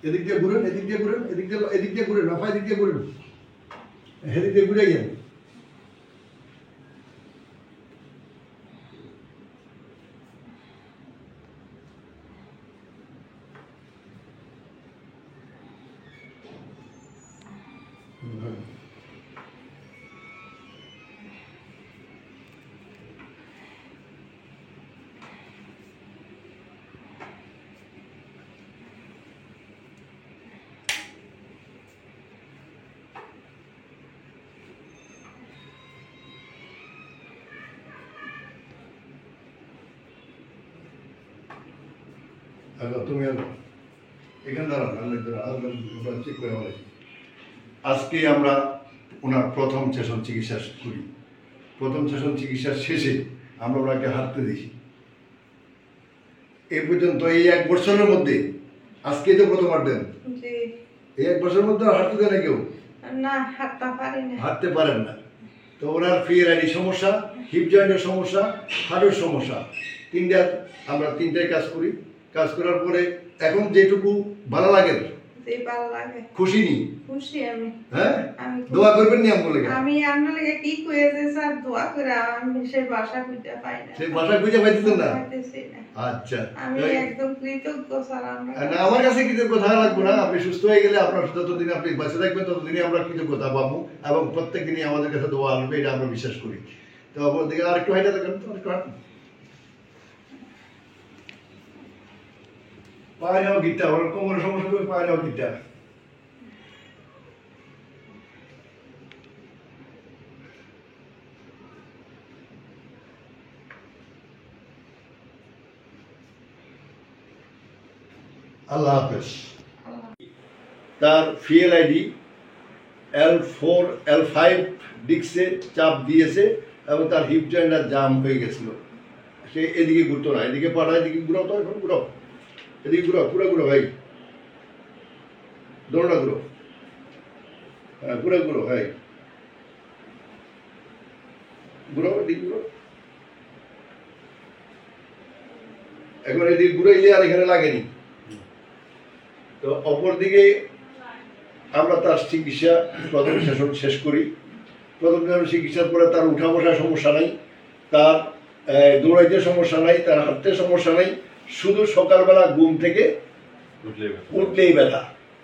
এদিক দিয়ে ঘুরেন, এদিক দিয়ে ঘুরেন, এদিক দিয়ে ঘুরেন, রাফা এদিক দিয়ে ঘুরেন, এদিক দিয়ে ঘুরে গেন। তুমি এখানে দাঁড়ান, চেক করে বলে আজকে আমরা ওনার প্রথম সেশন চিকিৎসা করি। প্রথম সেশন চিকিৎসার শেষে আমরা ওনাকে হাঁটতে দিই। এই পর্যন্ত এই 1 বছরের মধ্যে আজকে তো প্রথম হাঁটতেন, এই 1 বছরের মধ্যে হাঁটতে দেয় না কেউ? না, হাঁটতে পারেন না। তো ওনার ফিএলআইডি সমস্যা, হিপ জয়েন্টের সমস্যা, হাড়ের সমস্যা, আমরা তিনটায় কাজ করি। কাজ করার পরে এখন যেটুকু ভালো লাগে, খুশি নি? খুশি আমি। হ্যাঁ, দোয়া করবেন নি আমগুলো? আমি আপনার লাগে কি কইছে স্যার, দোয়া করে আমি সেই ভাষা খুঁজে পাই না। সেই ভাষা খুঁজে পাইতেছেন না? আচ্ছা, আমি একদম কৃতজ্ঞ স্যার। না, আমার কাছে কৃতজ্ঞতা লাগবে না। আপনি সুস্থ হয়ে গেলে আপনার যতদিন আপনি বেঁচে থাকবেন ততদিনই আমরা কৃতজ্ঞতা পাবো, এবং প্রত্যেক দিনই আমাদের কাছে দোয়া আসবে, এটা আমরা বিশ্বাস করি। তো দিকে আরেকটু হাইটা দেখেন তো, আরেকটু হাঁটুন। পায়ে নেওয়া গিটটা, ওর কোমরের সমস্যা করে পায়ে নেওয়া গিটটা। আল্লাহ হাফেজ। তার ফিএলআইডি L4 L5 ডিস্কে চাপ দিয়েছে এবং তার হিপ জয়েন্টটা জাম হয়ে গেছিল। সে এদিকে ঘুরতো না, এদিকে পাঠায়, এদিকে ঘুরাও তো, এখন ঘুরাও, এদিকে ঘুরাও, পুরো ঘুরো ভাই, দৌড়া ঘুরো, হ্যাঁ পুরো ঘুরো ভাই, ঘুরো, এদিকে ঘুরো। এখন এদিকে ঘুরাইলে আর এখানে লাগেনি। তো অপর দিকে আমরা তার চিকিৎসা প্রথম সেশন শেষ করি। প্রথম সেশন চিকিৎসার পরে তার উঠা বসার সমস্যা নাই, তার দৌড়াইতে সমস্যা নাই, তার হাঁটতে সমস্যা নাই, শুধু সকালবেলা ঘুম থেকে উঠলেই ব্যথা।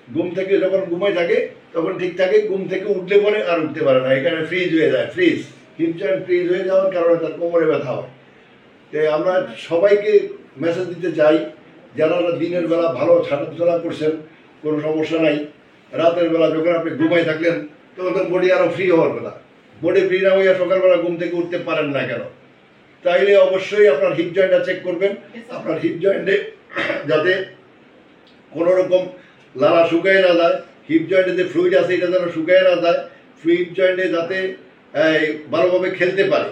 ঘুম থেকে যখন ঘুমাই থাকে তখন ঠিক থাকে, ঘুম থেকে উঠলে পরে আর উঠতে পারে না, এখানে ফ্রিজ হয়ে যায়, ফ্রিজ, হিপ জয়েন্ট ফ্রিজ হয়ে যাওয়ার কারণে তার কোমরে ব্যথা হয়। তো আমরা সবাইকে মেসেজ দিতে চাই, যারা দিনের বেলা ভালো হাঁটাচলা করছেন কোনো সমস্যা নাই, রাতের বেলা যখন আপনি ঘুমাই থাকলেন তখন তো বডি আরো ফ্রি হওয়ার কথা। বডি ফ্রি না হইয়া সকালবেলা ঘুম থেকে উঠতে পারেন না কেন? তাইলে অবশ্যই আপনার হিপ জয়েন্টটা চেক করবেন। আপনার হিপ জয়েন্টে যাতে কোনো রকম লালা শুকায় না যায়, হিপ জয়েন্টে যে ফ্লুইড আছে এটা যেন শুকায় না যায়, হিপ জয়েন্টে যাতে ভালোভাবে খেলতে পারে,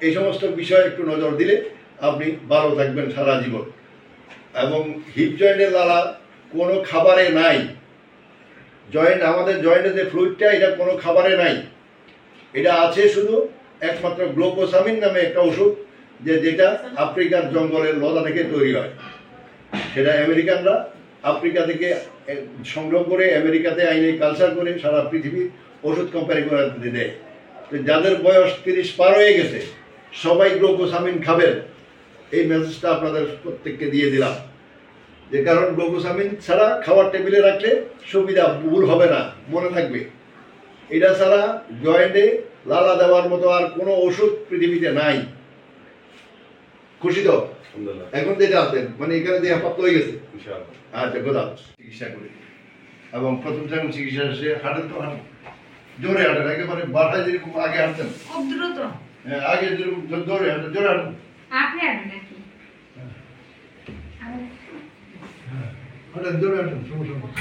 এই সমস্ত বিষয়ে একটু নজর দিলে আপনি ভালো থাকবেন সারা জীবন। এবং হিপ জয়েন্টের লালা কোনো খাবারে নাই, জয়েন্ট, আমাদের জয়েন্টের যে ফ্লুইডটা এটা কোনো খাবারে নাই, এটা আছে শুধু একমাত্র গ্লুকোসামিন নামে একটা ওষুধ, যেটা আফ্রিকার জঙ্গলের লতা থেকে তৈরি হয়। সেটা আমেরিকানরা আফ্রিকা থেকে সংগ্রহ করে আমেরিকাতে আইনে কালচার করে সারা পৃথিবীর ওষুধ কোম্পানি করে দেয়। যাদের বয়স 30 পার হয়ে গেছে সবাই গ্লুকোসামিন খাবেন, এই মেসেজটা আপনাদের প্রত্যেককে দিয়ে দিলাম। যে কারণ গ্লুকোসামিন ছাড়া খাবার টেবিলে রাখলে সুবিধা, ভুল হবে না, মনে থাকবে। এটা ছাড়া জয়েন্টে লালা দেওয়ার মতো আর কোনো ওষুধ পৃথিবীতে নাই। খুশি তো? এখন যেটা আছেন মানে এখানে যে আপাতত হয়ে গেছে, আচ্ছা গোদাম চিকিৎসা করি। এবং প্রথম যখন চিকিৎসা শেষে হাঁটেন তো হাঁটেন, জোরে হাঁটেন, একেবারে বাসায় যেরকম আগে হাঁটতেন, হ্যাঁ আগে যেরকম জোরে হাঁটেন, জোরে হাঁটেন, হাঁটেন জোরে হাঁটেন, সমস্যা নেই।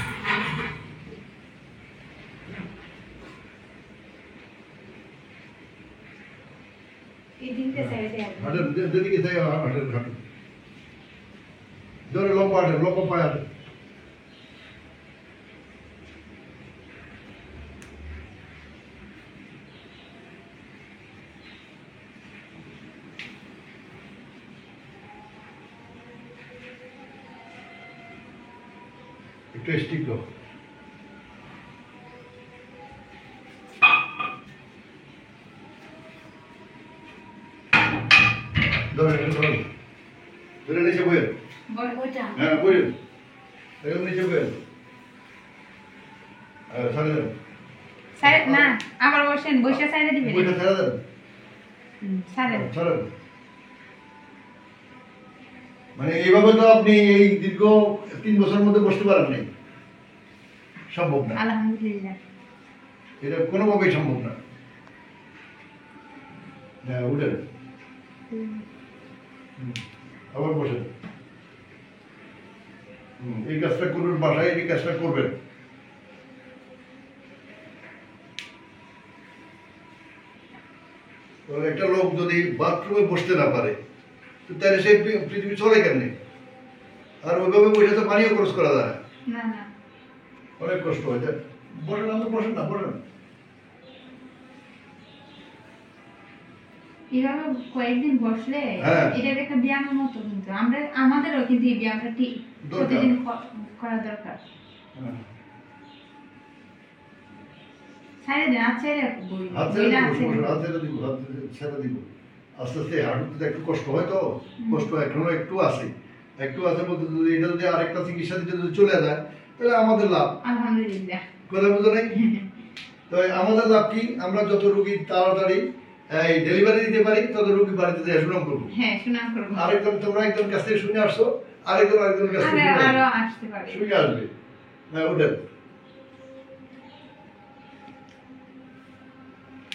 হাঁটেন যেদিকে চাই হাঁটেন, হাঁটেন জোরে, লম্বা হাঁটেন, লম্বা পায়ে হাঁটেন। একটু টেস্টি তো ধরেন ধরে নিচে বইয়েন হ্যাঁ বইয়েন এরকম নিচে বইয়েন ছাড়ে দেন সাইড না আবার বসেন বসে সাইডে দিবেন বইটা ছাড়ে দেন সাইডে ছাড়েন মানে এইভাবে তো আপনি এই দীর্ঘ 3 বছরের মধ্যে বসতে পারেন নাই সম্ভব না আলহামদুলিল্লাহ এটা কোনোভাবেই সম্ভব না হ্যাঁ উঠেন আবার বসেন এই কাজটা করবেন বাসায় এই কাজটা করবেন একটা লোক যদি বাথরুমে বসতে না পারে তাহলে সে পৃথিবী চলে কেমনি আর ওইভাবে বসে তো পানিও খরচ করা যায় না না অনেক কষ্ট হয় যায় বসেন আপনি বসেন না বসেন এভাবে কয়েকদিন বসলে হ্যাঁ। এটা একটা ব্যায়ামের মতো কিন্তু আমাদেরও কিন্তু এই ব্যায়ামটা ঠিক দরকার। প্রতিদিন করা দরকার সাইডে দেন আচ্ছা বই হাত বইটা ছেড়ে আছে দিব হাত ছেড়ে দিব হাত ছেড়ে দিব আস্তে আস্তে হাঁটুতে একটু কষ্ট হয় তো কষ্ট এখনো একটু আছে বলতে যদি এটা যদি আরেকটা চিকিৎসা দিতে যদি চলে যায় তাহলে আমাদের লাভ আলহামদুলিল্লাহ কথা বুঝো নাই তো আমাদের লাভ কি আমরা যত রোগী তাড়াতাড়ি এই ডেলিভারি দিতে পারি তত রোগী বাড়িতে যায় সুনাম করবো হ্যাঁ সুনাম করব আরেকজন তোমরা একজন কাছ থেকে শুনে আসছো আরেকজন কাছ থেকে আরো আসতে পারে শুনে আসবে হ্যাঁ ওঠেন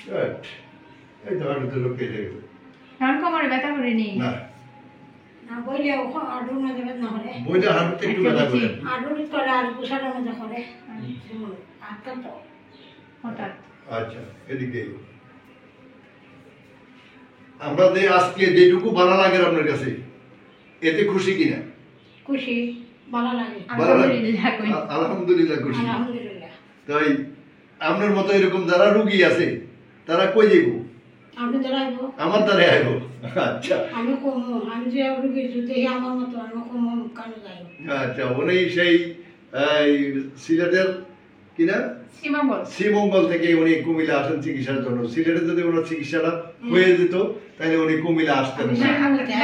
Good. এই তো হাঁটুতে লোক কেটে গেছে কারণ কোমরে ব্যথা করে নেই না না বইলে আডুর মধ্যে না করে বইটা হাঁটুতে একটু ব্যথা করে আডুর করে আর কুষার মধ্যে করে আটটা তো হঠাৎ আচ্ছা এদিকে এগো। আমরা যে আজকে যেটুকু ভালো লাগে আপনার কাছে এতে খুশি কিনা খুশি ভালো লাগে ভালো লাগে আলহামদুলিল্লাহ কই। আলহামদুলিল্লাহ খুশি আলহামদুলিল্লাহ তাই আপনার মতো এরকম যারা রুগী আছে তারা কই যাইব আমি দাঁড়াইব আমার দ্বারা আইব আচ্ছা আমি কম আমি যে রুগী যদি আমার মতো আমি কম কেন যাই আচ্ছা উনি সেই এই, সিলেটের কিনা সীমাবল শ্রীমঙ্গল থেকে উনি কুমিল্লা আসেন চিকিৎসার জন্য সিলেটে যদি ওনার চিকিৎসাটা হয়ে যেত তাহলে উনি কুমিল্লা আসতেন না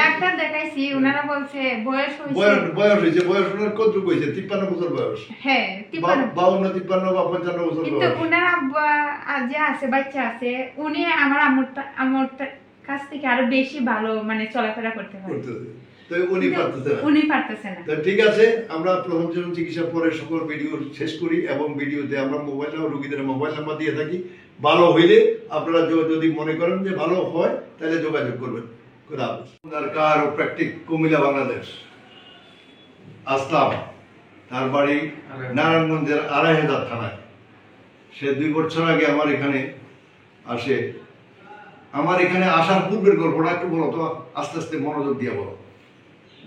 ডাক্তার দেখাইছি ওনারা বলছে বয়স হয়েছে বয়স হয়েছে বয়স ওনার কতটুকু হয়েছে 53 বছর বয়স হ্যাঁ 53 52 53 বা 55 বছর কিন্তু বয়স ওনার আব্বা যে আছে বাচ্চা আছে উনি আমার আমার কাছ থেকে আরো বেশি ভালো মানে চলাফেরা করতে পারে করতেছে তো উনি পারতেছে না উনি পারতেছে না তো ঠিক আছে আমরা প্রথম চরণ চিকিৎসা পরে সকল ভিডিও শেষ করি এবং ভিডিওতে আমরা মোবাইল নাম্বার রোগীদের মোবাইল নাম্বার দিয়ে থাকি ভালো হইলে আপনারা যদি মনে করেন যে ভালো হয় তাহলে যোগাযোগ করবেন খুদা হাফেজ কার প্র্যাকটিক কুমিল্লা বাংলাদেশ আসলাম তার বাড়ি নারায়ণগঞ্জের ২৫০০ থানায় সে 2 বছর আগে আমার এখানে আসে আমার এখানে আসার পূর্বের গল্পটা একটু বলো তো আস্তে আস্তে মনোযোগ দিয়ে বলো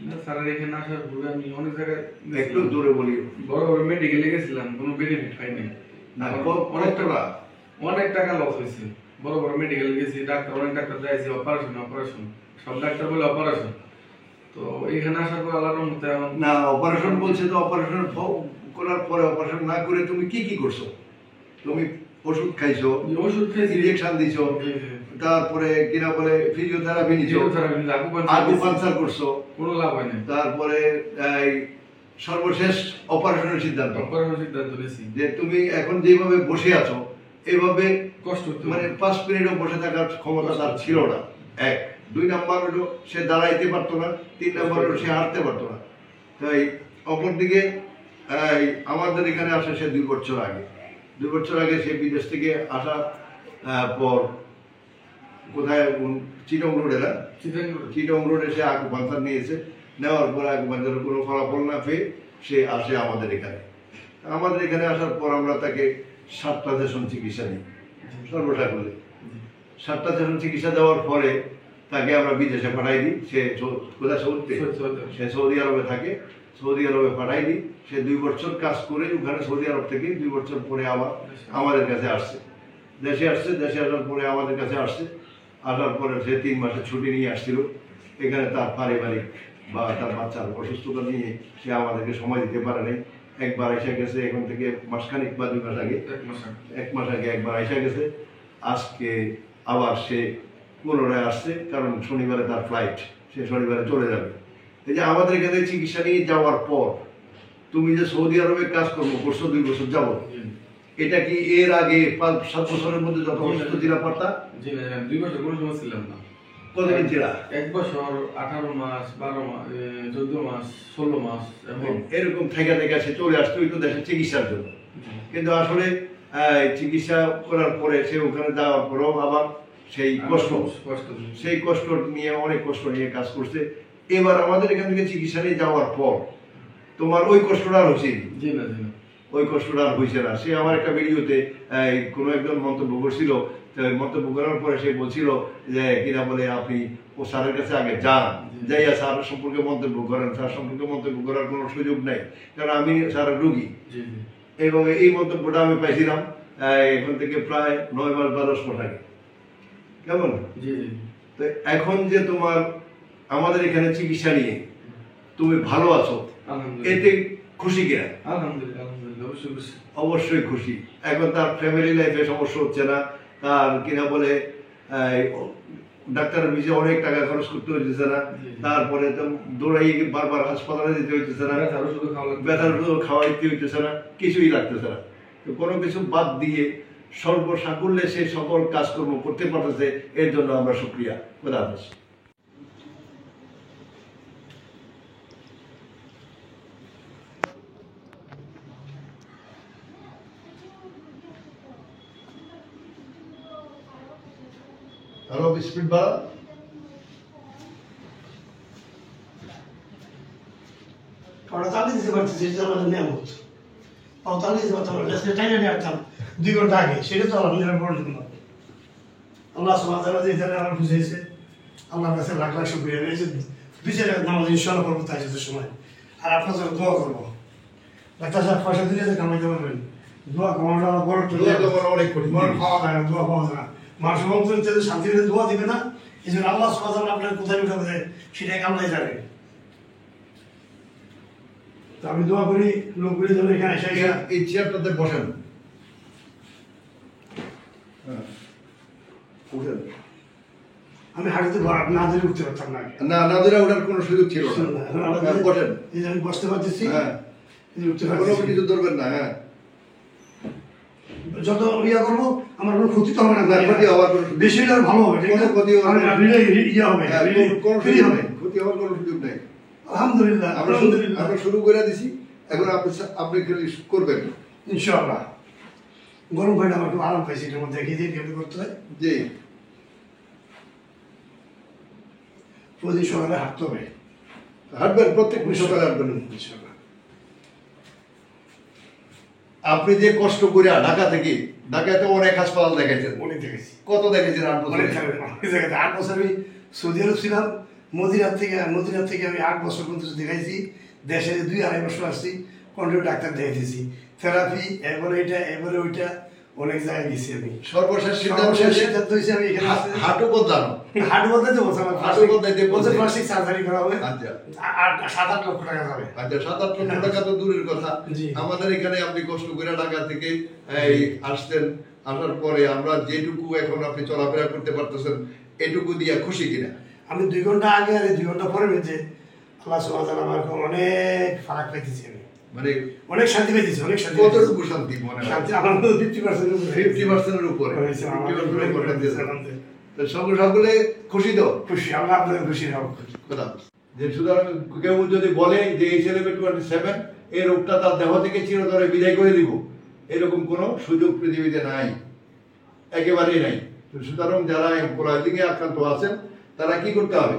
না স্যার এখানে আসার পূর্বে আমি অনেক জায়গায় একটু দূরে বলি বড় বড় মেডিকেলে গেছিলাম কোনো বেনিফিট পাইনি না অনেক টাকা কতটা অনেক টাকা লস হয়েছে বড় বড় মেডিকেলে গেছি ডাক্তার অনেক ডাক্তার যাইছি অপারেশন সব ডাক্তার বলে অপারেশন তো এখানে আসার পর আল্লাহর রহমতে এখন না অপারেশন বলছে তো অপারেশন করার পরে অপারেশন না করে তুমি কি করছো তুমি ওষুধ খাইছো ওষুধ খেয়েছি ইনজেকশন দিছো তারপরে কিনা বলে ফিজিওথেরাপি নিছো আকুপাঞ্চার করছো কোনো লাভ হয় না তারপরে এই সর্বশেষ অপারেশনের সিদ্ধান্ত অপারেশন সিদ্ধান্ত নিয়েছি যে তুমি এখন যেভাবে বসে আছো এইভাবে কষ্ট হতো মানে 5 মিনিটও বসে থাকার ক্ষমতা তার ছিল না 1 2 নাম্বার হলো সে দাঁড়াইতে পারতো না 3 নাম্বার হলো সে হাঁটতে পারতো না তাই অপরদিকে আমাদের এখানে আসে সে 2 বছর আগে 2 বছর আগে সে বিদেশ থেকে আসা পর কোথায় চিটং রোডে না চিটং রোডে সে আকুপাঞ্চার নিয়েছে নেওয়ার পর আকুপাঞ্চারের কোনো ফলাফল না পেয়ে সে আসে আমাদের এখানে আসার পর আমরা তাকে 7টা সেশন চিকিৎসা দিই সর্বসাকুল্যে 7টা সেশন চিকিৎসা দেওয়ার পরে তাকে আমরা বিদেশে পাঠাই দিই সে কোথায় সে সৌদি আরবে থাকে সৌদি আরবে পাঠাই দিই সে 2 বছর কাজ করে ওখানে সৌদি আরব থেকে 2 বছর পরে আবার আমাদের কাছে আসছে দেশে আসার পরে আমাদের কাছে আসছে আসার পরে সে 3 মাসের ছুটি নিয়ে আসছিল এখানে তার পারিবারিক বা তার বাচ্চার অসুস্থতা নিয়ে সে আমাদেরকে সময় দিতে পারে নাই একবার এসে গেছে, এখন থেকে মাসখানিক বা 2 মাস আগে, 1 মাস আগে একবার এসে গেছে। আজকে আবার সে পুনরায় আসছে, কারণ শনিবারে তার ফ্লাইট, সে শনিবারে চলে যাবে। এই যে আমাদের এখানে চিকিৎসা নিয়ে যাওয়ার পর তুমি যে সৌদি আরবে কাজকর্ম করছো 2 বছর যাবত, এটা কি এর আগে 5-7 বছরের মধ্যে যত অসুস্থ ছিল পারতা? জি না, 2 বছর কোনো সময় ছিলাম না। কতদিন ছিল? 1 বছর 18 মাস 12 মাস 14 মাস 16 মাস এরকম থেকে থেকে সে চলে আসতো একটু দেশের চিকিৎসার জন্য। কিন্তু আসলে চিকিৎসা করার পরে সে ওখানে যাওয়ার পরেও আবার সেই কষ্ট নিয়ে, অনেক কষ্ট নিয়ে কাজ করছে। এবার আমাদের এখান থেকে চিকিৎসা নিয়ে যাওয়ার পর তোমার ওই কষ্টটা আর হচ্ছে ওই কষ্টটা আর হয়েছে না। সে আমার একটা ভিডিওতে কোনো একজন মন্তব্য করছিল, মন্তব্য করার পরে সে বলছিল যে কিনা বলে আপনি ও স্যারের কাছে আগে যান, যাইয়া স্যার সম্পর্কে মন্তব্য করেন, স্যার সম্পর্কে মন্তব্য করার কোনো সুযোগ নেই, কারণ আমি স্যারের রুগী। এবং এই মন্তব্যটা আমি পাইছিলাম এখন থেকে প্রায় 9 মাস বা 10 মাস আগে। কেমন? তো এখন যে তোমার আমাদের এখানে চিকিৎসা নিয়ে তুমি ভালো আছো, এতে খুশি কিনা? অবশ্যই খুশি। এখন তার ফ্যামিলি লাইফে সমস্যা হচ্ছে না, তার কিনা বলে ডাক্তারের বিষয়ে অনেক টাকা খরচ করতে হইতেছে না, তারপরে তো দৌড়াই বারবার হাসপাতালে যেতে হইতেছে না, ব্যথার ওষুধ খাওয়াইতে হইতেছে না, কিছুই লাগতেছে না। তো কোনো কিছু বাদ দিয়ে সর্বসাকুল্যে সে সকল কাজকর্ম করতে পারতেছে, এর জন্য আমরা শুকরিয়া। খোদা হাফেজ। হ্যালো, বিসমিল্লাহ। তাড়াতাড়ি দিতে পারতেছি, সেটা আমাদের নিয়ামত। তাড়াতাড়ি দিতে পারতাম না, লেসকে টাইনে নিয়ে আসতাম 2 ঘন্টা আগে, সেটা তো আলহামদুলিল্লাহ বড় জন্য আল্লাহ সুবহানাহু ওয়া তাআলা যে তারা আমার বুঝিয়েছে, আল্লাহর কাছে লাখ লাখ শুকরিয়া। এই যে বিচারে নামাজ ইনশাআল্লাহ পড়বো তাই সময়, আর আপনার জন্য দোয়া করবো। ডাক্তার সাহেব পয়সা দিলে যে কামাইতে পারবেন, দোয়া কামানোটা বড় অনেক কঠিন, পাওয়া যায় না, দোয়া পাওয়া যায় না। মানুষ মন্ত্রী শান্তি পেলে দোয়া দিবে না, এই জন্য আল্লাহ সুবহানাহু ওয়া তাআলা আপনার কোথায় উঠাবে যায় সেটাই আল্লাহ জানে। তো আমি দোয়া করি লোকগুলি যেন এখানে এসে এই চেয়ারটাতে বসেন। আমি হাঁটতে না ধরে উঠতে পারতাম না, না না ধরে ওঠার কোনো সুযোগ ছিল না। বসেন, আমি বসতে পারতেছি, কোনো কিছু ধরবেন না। হ্যাঁ, যত ইয়া করবো আমার কোনো ক্ষতি তো হবে না, ক্ষতি হওয়ার বেশি হলে ভালো হবে, কোনো ক্ষতি ইয়ে হবে, ক্ষতি হওয়ার কোনো সুযোগ নেই। আলহামদুলিল্লাহ আমরা শুরু করে দিছি, এখন আপনি করবেন ইনশাআল্লাহ। গরম পানিটা আমার খুব আরাম পাইছি, এটার মধ্যে দেখিয়ে দিয়ে কেমন করতে হয়। জি, প্রতিদিন সকালে হাঁটতে হবে, হাঁটবেন, প্রত্যেক সকালে হাঁটবেন ইনশাআল্লাহ। আপনি যে কষ্ট করে ঢাকায় তো অনেক হাসপাতাল দেখাইছেন, অনেক দেখেছি, কত দেখেছেন? 8 বছর। 8 বছর আমি সৌদি আরব ছিলাম, মদিনার থেকে আমি 8 বছর পর্যন্ত দেখাইছি। দেশে 2-2.5 বছর আসছি, কন্টিনিউ ডাক্তার দেখাইতেছি, থেরাপি, এরপরে এটা এরপরে ওইটা, অনেক জায়গায় গেছি আমি। সর্বশেষ সিদ্ধান্ত হয়েছে আমি এখানে হাঁটু বদলানো, হাঁটু বদলাইতে বলছে, হাঁটু বদলাইতে বলছে, প্লাস্টিক সার্জারি করা হবে। আচ্ছা, 7-8 লক্ষ টাকা যাবে। আচ্ছা, 7-8 লক্ষ টাকা তো দূরের কথা। আমাদের এখানে আপনি কষ্ট করে ঢাকা থেকে আসতেন, আসার পরে আমরা যেটুকু এখন আপনি চলাফেরা করতে পারতেছেন, এটুকু দিয়ে খুশি কিনা? আমি 2 ঘন্টা আগে আর 2 ঘন্টা পরে বেঁচে আল্লাহ সুবহানাহু ওয়া তাআলা আমাকে অনেক ফারাক পাইতেছি, আমি মানে অনেক শান্তি পাইতেছি, অনেক শান্তি। কতটুকু শান্তি মনে হয়? শান্তি আমার 50% উপরে। তো সকলে খুশি তো? খুশি, আমরা আপনাদের খুশি হব। কথা যে সুতরাং কেউ যদি বলে যে এই ছেলে 27 এই রোগটা তার দেহ থেকে চিরতরে বিদায় করে দিব, এরকম কোনো সুযোগ পৃথিবীতে নাই, একেবারেই নাই। সুতরাং যারা এমপ্লয়িং এ আক্রান্ত আছেন তারা কি করতে হবে?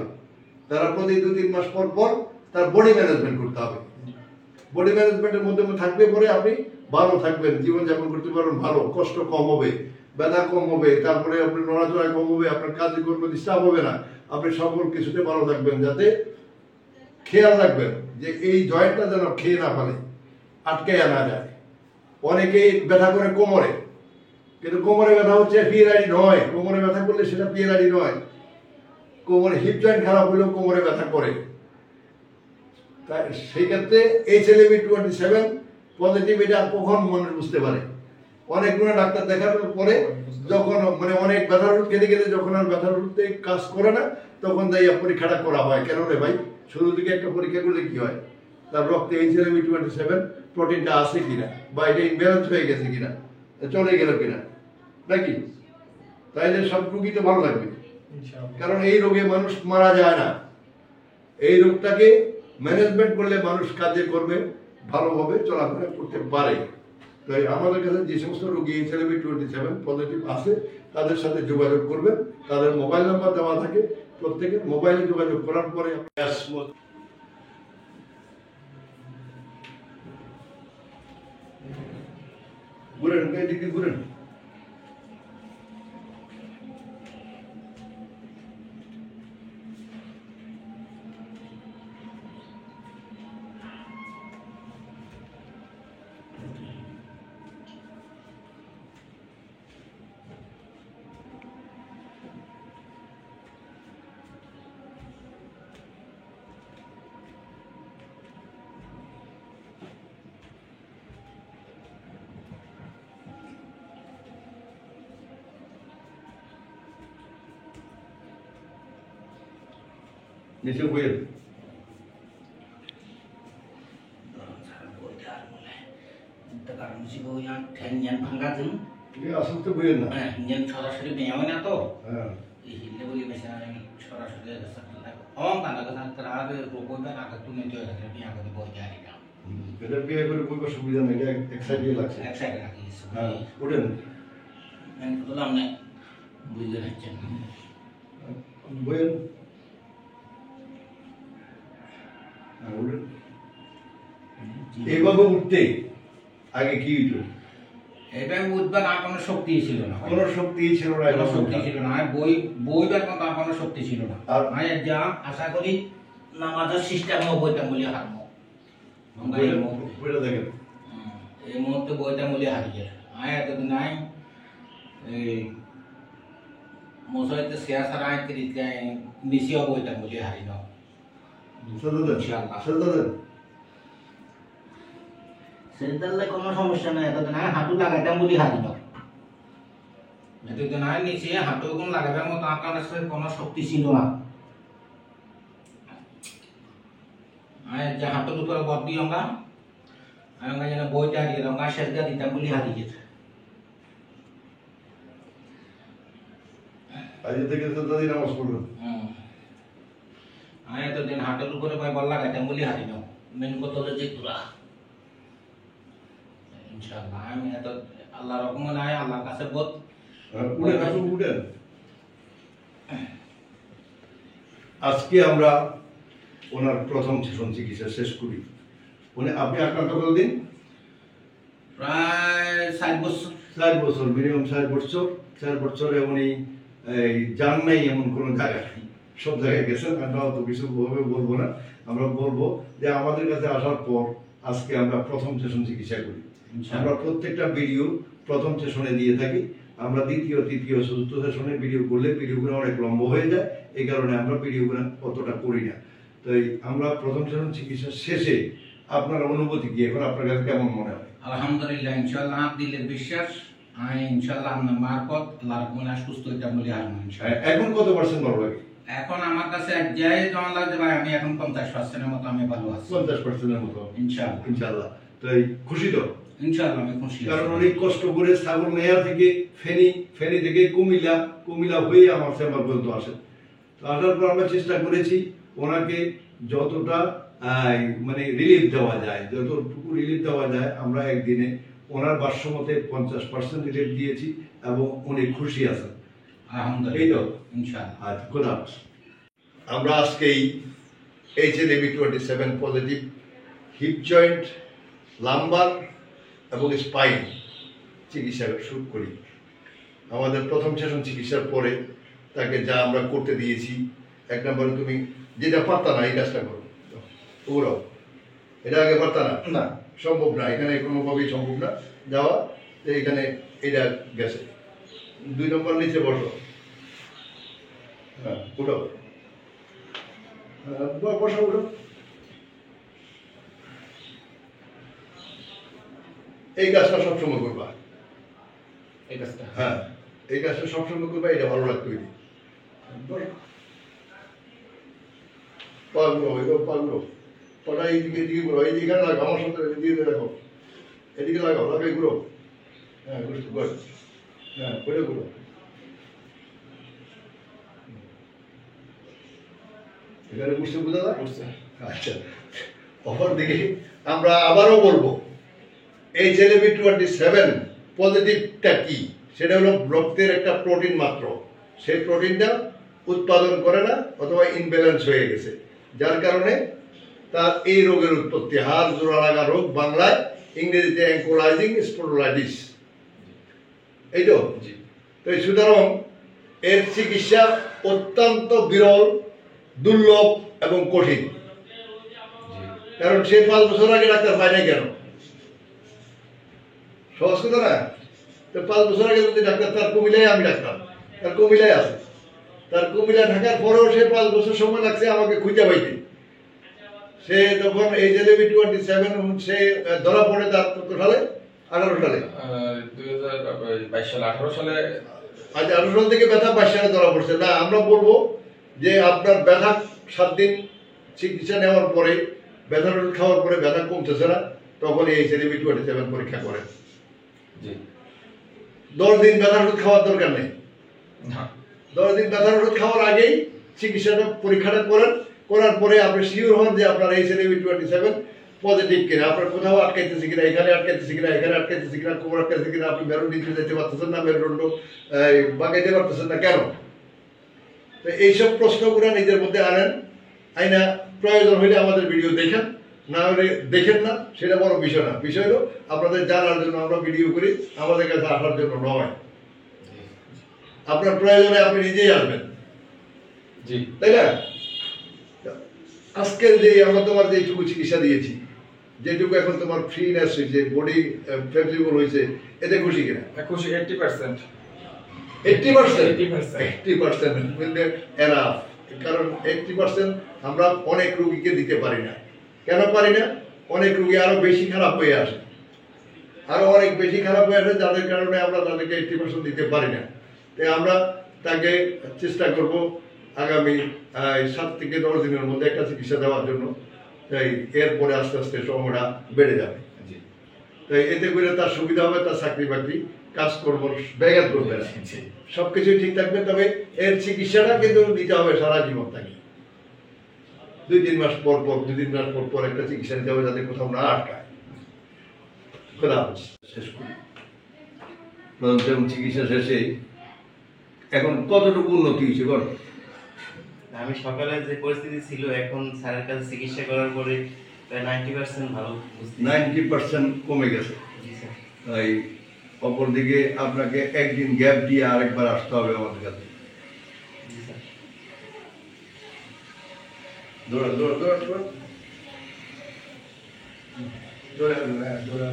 তারা প্রতি 2-3 মাস পর পর তার বডি ম্যানেজমেন্ট করতে হবে। বডি ম্যানেজমেন্টের মধ্যে থাকবে, পরে আপনি ভালো থাকবেন, জীবনযাপন করতে পারবেন, ভালো, কষ্ট কম হবে, ব্যথা কম হবে, তারপরে আপনার নড়াচড়া কম হবে, আপনার কাজকর্ম ডিস্টার্ব হবে না, আপনি সকল কিছুতে ভালো থাকবেন। যাতে খেয়াল রাখবেন যে এই জয়েন্টটা যেন খেয়ে না ফেলে, আটকে না যায়। অনেকেই ব্যথা করে কোমরে, কিন্তু কোমরে ব্যথা হচ্ছে পিএলআইডি নয়। কোমরে ব্যথা করলে সেটা পিএলআইডি নয়। কোমরে হিপ জয়েন্ট খারাপ হলেও কোমরে ব্যথা করে। তাই সেই ক্ষেত্রে HLAB27 পজিটিভ এটা কখন মানুষ বুঝতে পারে? অনেকগুলো ডাক্তার দেখানোর পরে যখন মানে অনেক ব্যথার ওষুধ খেতে খেতে যখন আর ব্যথার ওষুধ কাজ করে না, তখন যাই পরীক্ষাটা করা হয়। কেন রে ভাই, শুরু থেকে একটা পরীক্ষা করলে কি হয়, তার রক্তে HLA-B27 প্রোটিনটা আছে কিনা, বা এটা ইমব্যালেন্স হয়ে গেছে কিনা, চলে গেল কিনা, নাকি? তাইলে সব রোগী তো ভালো লাগবে। কারণ এই রোগে মানুষ মারা যায় না। এই রোগটাকে ম্যানেজমেন্ট করলে মানুষ কাজে করবে, ভালোভাবে চলাফেরা করতে পারে। তাই আমাদের কাছে যে সমস্ত রোগী HLA-B27 পজিটিভ আছে তাদের সাথে যোগাযোগ করবেন। তাদের মোবাইল নাম্বার দেওয়া থাকে, প্রত্যেকের মোবাইলে যোগাযোগ করার পরে ঘুরেন, এদিকে ঘুরেন। নিচে বইয়ের আসল তো বইয়ের না। সরাসরি মেয়ে না তো হ্যাঁ, হিললে বলি বেশি সরাসরি এটা বিয়ে করে বইবার সুবিধা নেই, এটা এক সাইডে লাগছে। হ্যাঁ, ওঠেন বুঝতে পারছেন বইয়ের। হ্যাঁ, ওঠেন। এইভাবে উঠতে আগে কি হইতো? এটা বুঝবার আর কোনো শক্তি ছিল না, কোনো শক্তি ছিল না, কোনো শক্তি ছিল না। বইবার মতো আর কোনো শক্তি ছিল না। আর আমি যা আশা করি নামাজের সিস্টেমও বইটা বলে হারমো। বইটা দেখেন, এই মুহূর্তে বইটা বলে হারিয়ে আয় এতদিন আয় এই মশাইতে শেয়ার সারা আয় তিরিতে নিশিও বইটা বলে হারি নাও সেটালে কোনো সমস্যা নাই। এতদিন আয় হাঁটু লাগাইতাম বলে হারি নাও, এতদিন আয় নিচে হাঁটু কোন লাগাবার মতো আপনার কোনো শক্তি ছিল না। আয় যে হাঁটুর উপরে বদ দিই আমরা আমরা যেন বইটা হারিয়ে আমরা সেজদা দিতাম বলে হারিয়ে যেত। আজ থেকে দাদি নামাজ পড়বেন। আমি এতদিন হাটের উপরে বল লাগাইতাম বলে হারি নাও মেন কথা হলো যে তোরা ইনশাআল্লাহ আমি এত আল্লাহ রকম নাই আল্লাহর কাছে বোধ উঠেন। আজকে আমরা ওনার প্রথম সেশন চিকিৎসা শেষ করি। আপনি আক্রান্ত কতদিন? প্রায় 4 বছর। 4 বছর, মিনিমাম 4 বছর। 4 বছরে উনি যান নাই এমন কোনো জায়গা নেই, সব জায়গায় গেছেন। আমরা অত কিছু ভাবে বলবো না, আমরা বলবো যে আমাদের কাছে আসার পর আজকে আমরা প্রথম সেশন চিকিৎসা করি। আমরা প্রত্যেকটা ভিডিও প্রথম সেশনে দিয়ে থাকি। আমরা দ্বিতীয়, তৃতীয়, চতুর্থ সেশনে ভিডিও করলে ভিডিওগুলো অনেক লম্বা হয়ে যায়, এই কারণে আমরা ভিডিওগুলো অতটা করি না। তাই আমরা প্রথম সেশন চিকিৎসা শেষে আপনার অনুভূতি কি, এখন আপনার কাছে কেমন মনে হয়? আলহামদুলিল্লাহ, ইনশাআল্লাহ দিলের বিশ্বাস আমি ইনশাআল্লাহ আপনার মারফত আল্লাহ রকম সুস্থ হইতাম বলে আসবো ইনশাআল্লাহ। এখন কত পার্সেন্ট ভালো লাগে? এখন আমার কাছে এক জায়গায় জমা লাগছে ভাই, আমি এখন 50% মতো আমি ভালো আছি। 50% মতো ইনশাআল্লাহ। ইনশাআল্লাহ। তাই খুশি তো? ইনশাআল্লাহ আমি খুশি। কারণ অনেক কষ্ট করে ছাগল মেয়া থেকে ফেনী থেকে কুমিল্লা হয়ে আমার চেম্বার পর্যন্ত আসেন। তো আসার পর আমরা চেষ্টা করেছি ওনাকে যতটা মানে রিলিফ দেওয়া যায়, যতটুকু রিলিফ দেওয়া যায় আমরা একদিনে ওনার ভাষ্যমতে 50% রিলিফ দিয়েছি এবং উনি খুশি আছেন। আলহামদুলিল্লাহ ইনশাআল্লাহ। আচ্ছা, খোদা হাফেজ। আমরা আজকে HLA-B27 positive hip joint, lumber এবং স্পাইন চিকিৎসা শুরু করি। আমাদের প্রথম সেশন চিকিৎসার পরে তাকে যা আমরা করতে দিয়েছি, 1 নম্বরে তুমি যেটা পারতা না এই কাজটা করো, ওরাও এটা আগে পারতা না, সম্ভব না, এখানে কোনোভাবেই সম্ভব না যাওয়া, এখানে এটা গেছে। 2 নম্বর নিচে বসো, হ্যাঁ উঠো, বসো উঠো। এই কাজটা সবসময় করবা। এই কাজটা হ্যাঁ, এই কাজটা সবসময় করবা, এটা ভালো লাগতো। পাগুলো পটা এইদিকে এদিকে ঘুরো, এইদিকে লাগাও, আমার সাথে এদিকে রাখো, এদিকে লাগাও, লাগাই ঘুরো। হ্যাঁ, ঘুরছো, ঘুর। হ্যাঁ, ঘুরে ঘুরো। এখানে বুঝতে বোঝা যায়? আচ্ছা, অপর দিকে আমরা আবারও বলবো, এই HLA-B27 পজিটিভটা কি? সেটা হলো রক্তের একটা প্রোটিন মাত্র। সেই প্রোটিনটা উৎপাদন করে না অথবা ইনব্যালেন্স হয়ে গেছে, যার কারণে তার এই রোগের উৎপত্তি, হাড় জোড়া লাগা রোগ, বাংলায় ইংরেজিতে অ্যাঙ্কোলাইজিং স্পন্ডোলাইটিস। এই তো সুতরাং এর চিকিৎসা অত্যন্ত বিরল, দুর্লভ এবং কঠিন। কারণ সে 5 বছর আগে ডাক্তার পায় নাই কেন? সহজ কথা না? তো 5 বছর আগে যদি ডাক্তার, তার কুমিল্লায় আমি ডাক্তার, তার কুমিল্লায় আছে, তার কুমিল্লা থাকার পরেও সে 5 বছর সময় লাগছে আমাকে খুঁজে পাইতে। সে তখন HLA-B27 সে ধরা পড়ে তার কত সালে? 18 সালে। 2022 সালে, 18 সালে। আচ্ছা, 18 সাল থেকে ব্যথা 22 সালে ধরা পড়ছে। না, আমরা বলবো যে আপনার ব্যথা 7 দিন চিকিৎসা নেওয়ার পরে, ব্যথার ওষুধ খাওয়ার পরে ব্যথা কমতেছে না, তখন এই HLA-B27 পরীক্ষা করেন। 10 দিন ব্যথার ওষুধ খাওয়ার দরকার নেই। 10 দিন ব্যথার ওষুধ খাওয়ার আগেই চিকিৎসাটা পরীক্ষাটা করেন, করার পরে আপনি শিওর হন যে আপনার HLA-B27 পজিটিভ কিনা, আপনার কোথাও আটকাইতেছে কিনা, এখানে আটকাইতেছে কিনা, এখানে আটকাইতেছে কিনা, কোমর আটকাইতেছে কিনা, আপনি মেরুদণ্ড নিচে যেতে পারতেছেন না, মেরুদণ্ড বাঁকাইতে পারতেছেন না কেন? তো এইসব প্রশ্নগুলো নিজের মধ্যে আনেন, আইনা প্রয়োজন হইলে আমাদের ভিডিও দেখেন, না হলে দেখেন না, সেটা বড় বিষয় না। বিষয় হলো আপনাদের জানার জন্য আমরা ভিডিও করি, আমাদের কাছে আসার জন্য নয়। আপনার প্রয়োজনে আপনি নিজেই আসবেন, তাই না? আজকের যে আমরা তোমার যেটুকু চিকিৎসা দিয়েছি, যেটুকু এখন তোমার ফ্রিনেস হয়েছে, বডি ফ্লেক্সিবল হয়েছে, এতে খুশি কিনা? 80%। 80% এনাফ। কারণ 80% আমরা অনেক রোগীকে দিতে পারি না। কেন পারি না? অনেক রোগী আরো বেশি খারাপ হয়ে আসে, আরো অনেক বেশি খারাপ হয়ে আসে, যাদের কারণে আমরা তাদেরকে 80% দিতে পারি না। তাই আমরা তাকে চেষ্টা করব আগামী 7 থেকে 10 দিনের মধ্যে একটা চিকিৎসা দেওয়ার জন্য। তাই এরপরে আস্তে আস্তে সময়টা বেড়ে যাবে। তাই এতে করে তার সুবিধা হবে, তার চাকরি বাকরি কাজকর্ম ব্যাঘাত করবে না, সবকিছুই ঠিক থাকবে। তবে এর চিকিৎসাটা কিন্তু নিতে হবে সারা জীবন তাকে। 2-3 মাস পর পর, 2-3 মাস পর পর একটা চিকিৎসা নিতে হবে, যাতে কোথাও না আটকায়। খোদা হাফেজ। শেষ করি। প্রথম চিকিৎসা শেষে এখন কতটুকু উন্নতি হয়েছে বলো? আমি সকালে যে পরিস্থিতি ছিল, এখন স্যারের কাছে চিকিৎসা করার পরে প্রায় 90% ভালো। 90% কমে গেছে। জি স্যার। তাই অপরদিকে আপনাকে একদিন গ্যাপ দিয়ে আরেকবার আসতে হবে আমাদের কাছে। জি স্যার। দৌড়া দৌড়া দৌড়া দৌড়া দৌড়া দৌড়া।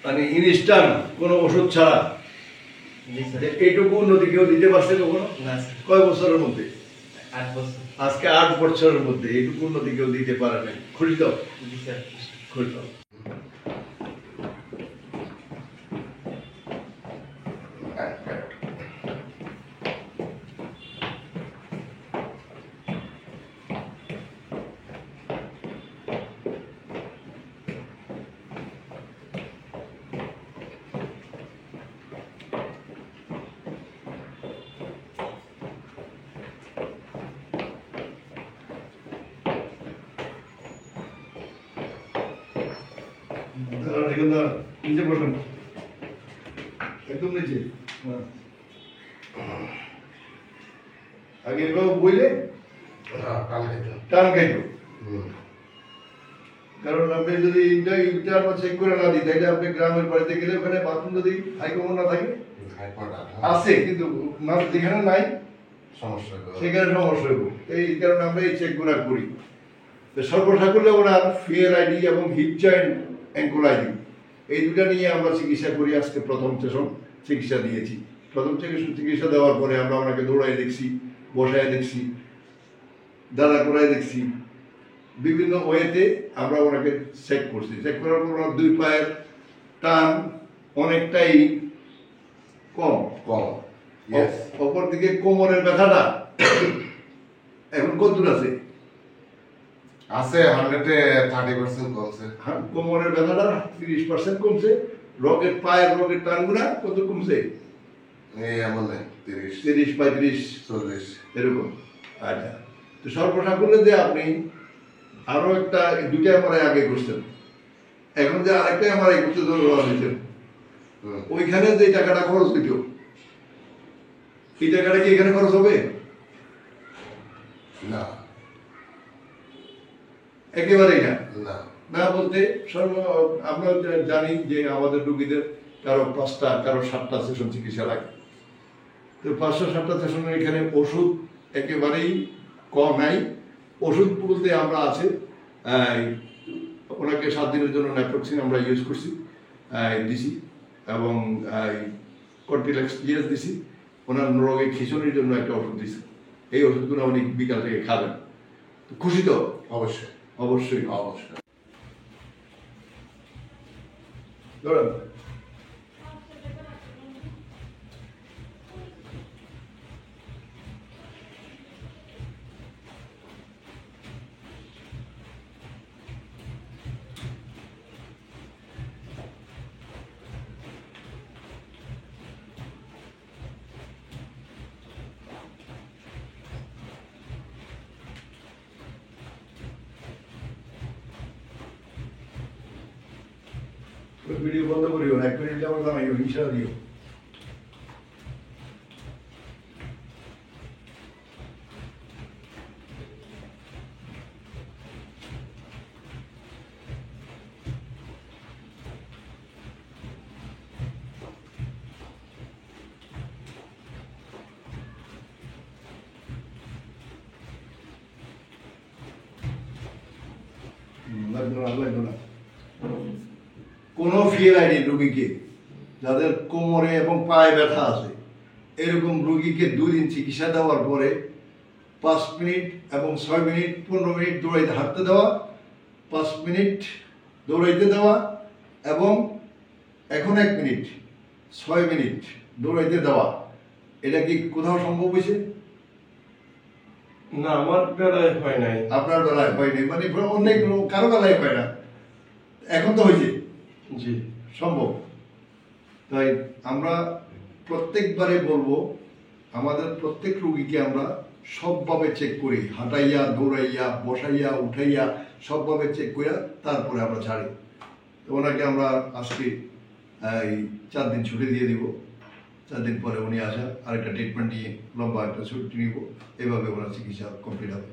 মানে ইনস্ট্যান্ট কোনো ওষুধ ছাড়া জি স্যার। এইটুকু উন্নতি কেউ দিতে পারছে কখনো? না স্যার। কয় বছরের মধ্যে? 8 বছর। আজকে 8 বছরের মধ্যে এইটুকু উন্নতি কেউ দিতে পারে নাই। খুশি তো? জি স্যার। খুশি তো? নিচে বসুন, একদম নিচে। আগে এভাবে বইলে টান খাইতো। কারণ আপনি যদি ইন্টার চেক করে না দিই, তাইলে আপনি গ্রামের বাড়িতে গেলে ওখানে বাথরুম যদি হাইকমন না থাকে, আছে কিন্তু যেখানে নাই সেখানে সমস্যা হইব। এই কারণে আমরা এই চেক গুলা করি। সর্বসাকুল্যে ওনার ফিএলআইডি এবং হিপ জয়েন্ট অ্যাঙ্কোলাইজিং, এই দুটা নিয়ে আমরা চিকিৎসা করি। আজকে প্রথম সেশন চিকিৎসা দিয়েছি। প্রথম চিকিৎসা দেওয়ার পরে আমরা ওনাকে দৌড়াই দেখছি, বসায় দেখছি, দাঁড়া করায় দেখছি, বিভিন্ন ওয়েতে আমরা ওনাকে চেক করছি। চেক করার পর ওনার 2 পায়ের টান অনেকটাই কম। অপর দিকে কোমরের ব্যথাটা এখন কতদূর আছে? আছে 130% কমছে। কোমরের ব্যথাটা 30% কমছে। পায়ের রগের টানগুলা কত কমছে? এই এমন নাই 30 35 40 এরকম। আচ্ছা, তো সর্বসা করলে যে আপনি আরো একটা 2টা এমআরআই আগে করছেন, এখন যে আরেকটা এমআরআই করতে দিয়েছেন, ওইখানে যে টাকাটা খরচ হইত, এই টাকাটা কি এখানে খরচ হবে? না, একেবারেই না। না, না বলতে আমরা জানি যে আমাদের রোগীদের কারো 5টা কারো 7টা সেশন চিকিৎসা লাগে। তো 5-7টা সেশনের এখানে ওষুধ একেবারেই কম নাই। ওষুধ বলতে আমরা আছে ওনাকে 7 দিনের জন্য ন্যাপ্রক্সিন আমরা ইউজ করছি, দিছি, এবং কর্টিলেক্স দিছি। ওনার রোগে খিঁচুনির জন্য একটা ওষুধ দিছি। এই ওষুধগুলো উনি বিকাল থেকে খাবেন। খুশি তো? অবশ্যই অবশ্যই। অবশ্যই। ধরেন ভিডিও বন্ধ করিও না, 1 মিনিট আমার জানাইও, হিংসা দিও। লাগবে না। কোনো ফিয়ার আইনি রুগীকে যাদের কোমরে এবং পায়ে ব্যথা আছে, এরকম রুগীকে 2 দিন চিকিৎসা দেওয়ার পরে 5 মিনিট এবং 6 মিনিট 15 মিনিট দৌড়াইতে হাঁটতে দেওয়া, 5 মিনিট দৌড়াইতে দেওয়া, এবং এখন 1 মিনিট 6 মিনিট দৌড়াইতে দেওয়া। এটা কি কোথাও সম্ভব হয়েছে? না, আমার বেলায় হয় নাই। আপনার বেলায় হয়নি, মানে অনেক কারো বেলায় হয় না, এখন তো হয়েছে। জি, সম্ভব। তাই আমরা প্রত্যেকবারে বলবো, আমাদের প্রত্যেক রোগীকে আমরা সবভাবে চেক করি, হাঁটাইয়া, দৌড়াইয়া, বসাইয়া, উঠাইয়া, সবভাবে চেক করিয়া তারপরে আমরা ছাড়ি। তো ওনাকে আমরা আজকে 4 দিন ছুটি দিয়ে দিব। 4 দিন পরে উনি আসা আরেকটা ট্রিটমেন্ট নিয়ে লম্বা একটা ছুটি নিব। এভাবে ওনার চিকিৎসা কমপ্লিট হবে।